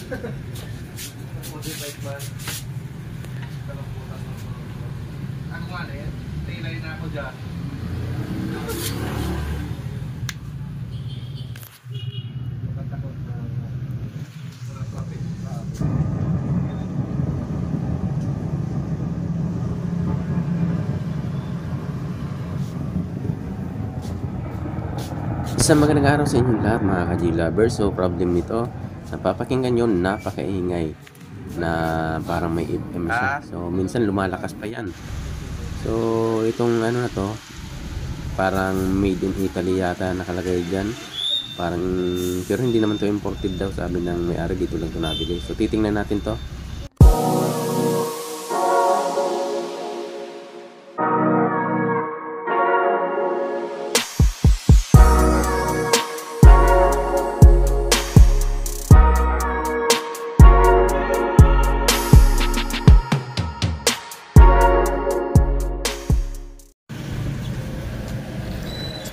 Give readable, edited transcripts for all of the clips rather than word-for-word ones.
Modified man. Ako nga na yan. Tailay na ako dyan. Makatakot na walang traffic. Isang magandang araw sa inyong lahat mga ka-G-Lovers. So problem nito, napapakinggan nyo napakaingay na parang may FM siya. So minsan lumalakas pa yan. So itong ano na to, parang made in Italy yata nakalagay dyan. Parang, pero hindi naman to imported daw, sabi ng may-ari, dito lang to nabili. So titingnan natin to.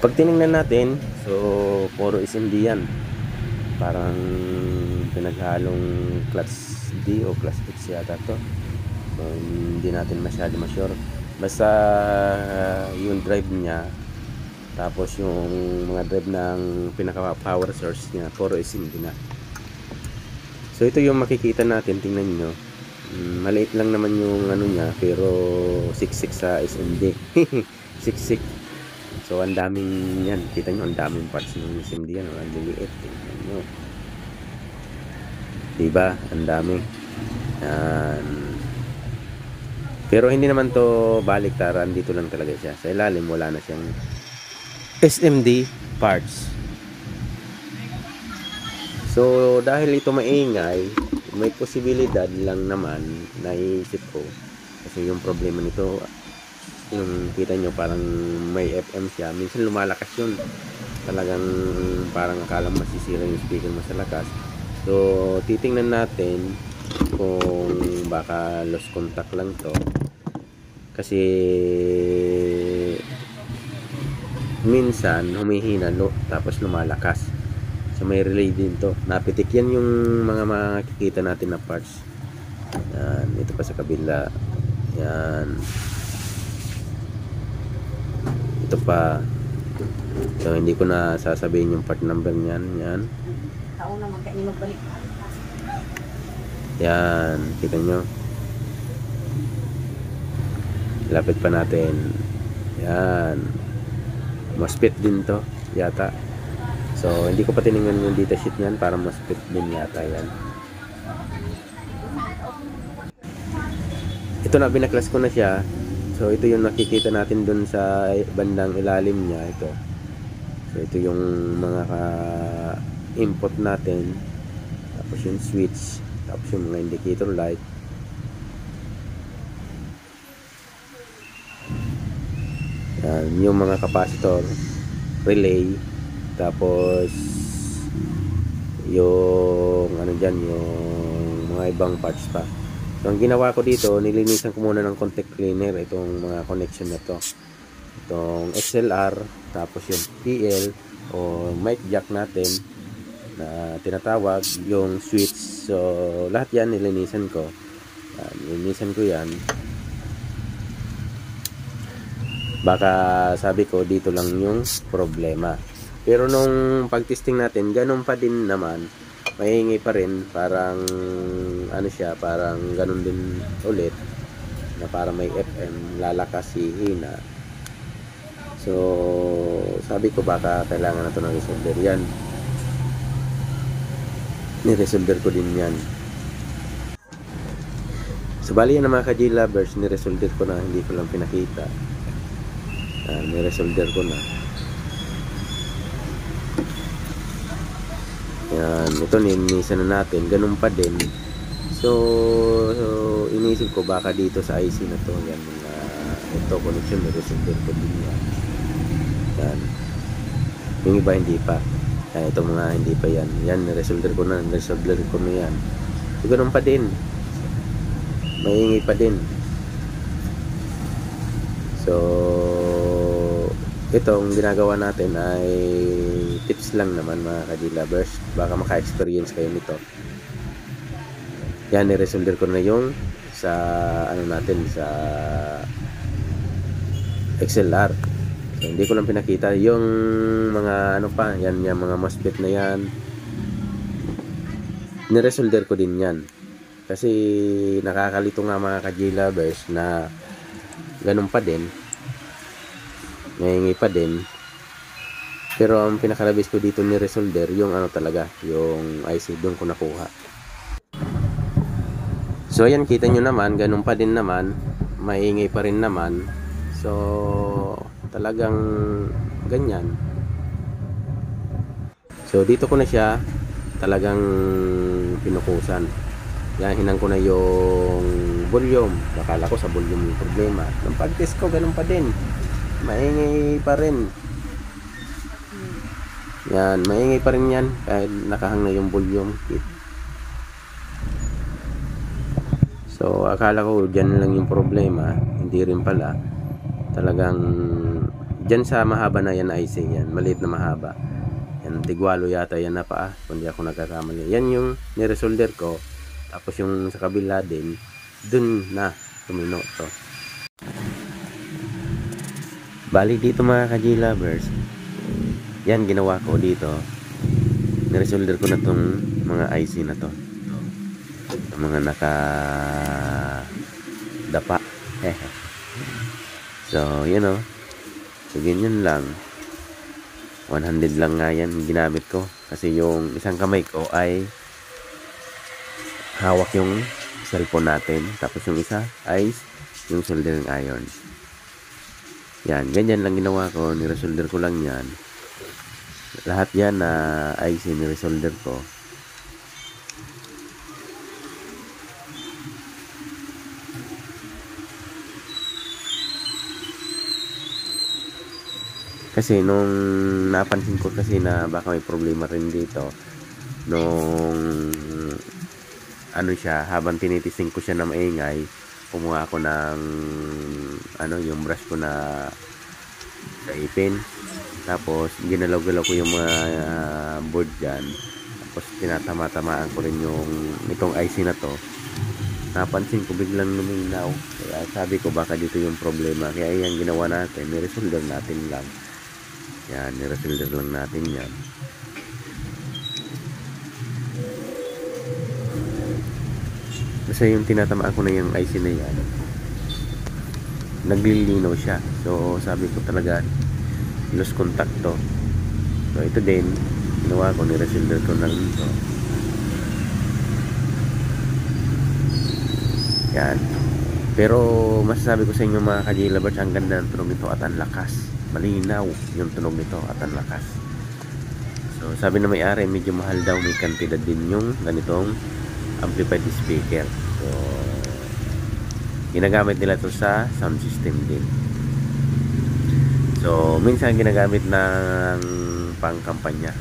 Pag tinignan natin, so puro SMD yan. Parang pinaghalong class D o class X yata to. So hindi natin masyado ma-sure. Basta yung drive niya, tapos yung mga drive ng pinaka power source niya, puro SMD na. So ito yung makikita natin, tingnan nyo. Maliit lang naman yung ano niya, pero 6.6 sa SMD. 6.6. So ang daming yan, kita nyo ang daming parts ng SMD yan, ang liliit, tingnan nyo, diba, ang dami yan. Pero hindi naman to baliktaran, dito lang talaga siya sa ilalim, wala na siyang SMD parts. So dahil ito maingay, may posibilidad lang naman, naisip ko, kasi yung problema nito, yung kita nyo parang may FM siya, minsan lumalakas yun, talagang parang akala masisira yung speaker mo sa lakas. So titingnan natin kung baka lost contact lang to, kasi minsan humihina tapos lumalakas. So may relay din to, napitik yan yung mga makikita natin na parts. Yan, ito pa sa kabila, yan, ito pa. So hindi ko na sasabihin yung part number niyan. Yan. Taon na magbalik. Yan, kita nyo. Lapit pa natin. Yan. MOSFET din to yata. So hindi ko pa tinignan yung datasheet niyan, para MOSFET din yata yan. Ito na, binaklas ko na siya. So ito yung nakikita natin dun sa bandang ilalim niya, ito. So ito yung mga input natin, tapos yung switch, tapos yung mga indicator light. Yan, yung mga capacitor, relay, tapos yung ano dyan, yung mga ibang parts pa. So ang ginawa ko dito, nilinisan ko muna ng contact cleaner itong mga connection na to, itong XLR, tapos yung PL o mic jack natin na tinatawag, yung switch. So lahat yan nilinisan ko. Nilinisan ko yan. Baka sabi ko dito lang yung problema, pero nung pag-testing natin, ganun pa din naman, mahingi pa rin, parang ano siya, parang ganun din ulit, na para may FM, lalakas, hihina. So sabi ko baka kailangan na ito ng resolder. Yan, ni-resolder ko din yan. So bali yan, mga ka-G-Lovers, ni-resolder ko na, hindi ko lang pinakita. Ni-resolder ko na. Yan, ito nilinisan na natin, ganun pa din. So inisip ko baka dito sa IC na to, yan, ito connection, ni-resolder ko din yan. Yan, yung iba hindi pa. Yan, itong mga hindi pa yan, yan, ni-resolder ko na, yan. So ganun pa din, maingay pa din. So itong ginagawa natin ay tips lang naman, mga ka-G-Lovers, baka maka-experience kayo nito. Yan, ni-resolder ko na yung sa ano natin sa XLR. So, hindi ko lang pinakita yung mga ano pa, yan yung mga MOSFET na yan. Ni-resolder ko din yan. Kasi nakakalito nga mga ka-J-lovers na ganun pa din. Ngayon pa din. Pero ang pinakalabis ko dito ni resolder yung ano talaga, yung IC doon ko nakuha. So ayan, kita nyo naman, ganun pa din naman, maingay pa rin naman. So talagang ganyan. So dito ko na siya talagang pinukusan. Yan, hinang ko na yung volume. Akala ko sa volume yung problema. Nung pag-test ko, ganun pa din, maingay pa rin. Yan, maingay pa rin yan kahit nakahang na yung volume kit. So akala ko dyan lang yung problema, hindi rin pala. Talagang dyan sa mahaba na yan IC yan, maliit na mahaba yan, tigwalo yata yan na pa, kung di ako nagkakamali. Yan yung niresolder ko. Tapos yung sa kabila din, dun na tumino to. Bali dito mga ka-J-lovers, yan ginawa ko dito, niresolder ko na tong mga IC na to, mga naka dapa. So yan o, so ganyan lang, 100 lang nga yan ginamit ko kasi yung isang kamay ko ay hawak yung cellphone natin, tapos yung isa ay yung soldering iron. Yan, ganyan lang ginawa ko, niresolder ko lang yan. Lahat yan na IC ni-resolder ko. Kasi nung napansin ko kasi na baka may problema rin dito, nung ano siya, habang tinitising ko siya na maingay, kumuha ako ng ano, yung brush ko na sa ipin. Tapos ginalaw-galaw ko yung mga board dyan. Tapos tinatama-tamaan ko rin yung itong IC na to. Napansin ko biglang luminaw. Kaya sabi ko baka dito yung problema. Kaya yan ginawa natin. Niresolder natin lang. Yan, niresolder lang natin yan. Kasi yung tinatamaan ko na yung IC na yan, naglilinaw siya. So sabi ko talaga, lose contact to. So ito din ginawa ko, ni-resolder ko na rin to. Yan. Pero masasabi ko sa inyo mga ka-J-lovers, ang ganda ng tunog nito at ang lakas. Malinaw yung tunog nito at ang lakas. So sabi na may-ari, medyo mahal daw, may kantidad din yung ganitong amplified speaker. So ginagamit nila to sa sound system din. So minsan ginagamit ng pangkampanya.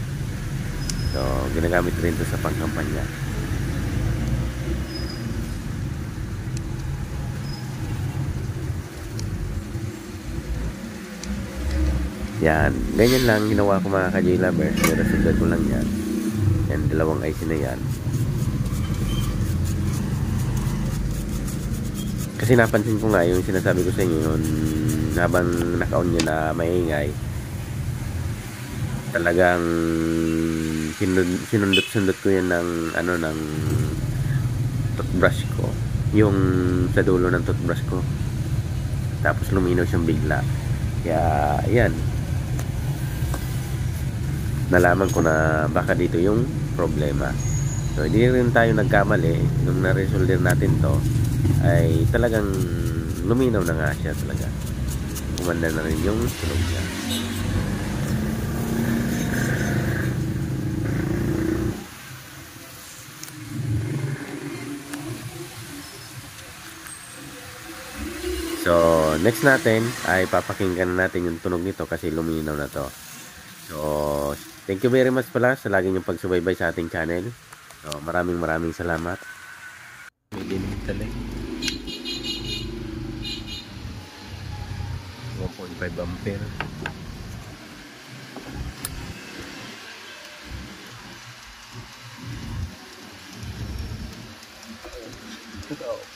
So ginagamit rin to sa pangkampanya. Yan, ganyan lang ginawa ko mga ka-J-lovers. Niresolder ko lang yan. Yan, dalawang IC na yan. Kasi napansin ko nga yung sinasabi ko sa inyo yun, habang naka-on nyo na maingay, talagang sinundot-sundot ko yan ng ano, ng toothbrush ko, yung sa dulo ng toothbrush ko, tapos luminaw siyang bigla. Kaya yan, nalaman ko na baka dito yung problema. So hindi rin tayo nagkamali nung na-resolder natin to, ay talagang luminaw na nga siya talaga. Kumanda na rin yung tunog niya. So next natin ay papakinggan na natin yung tunog nito kasi luminaw na to. So thank you very much pala sa lagi niyong pagsubaybay sa ating channel. So maraming salamat. May limit talaga. 1.5 ampere. Ito.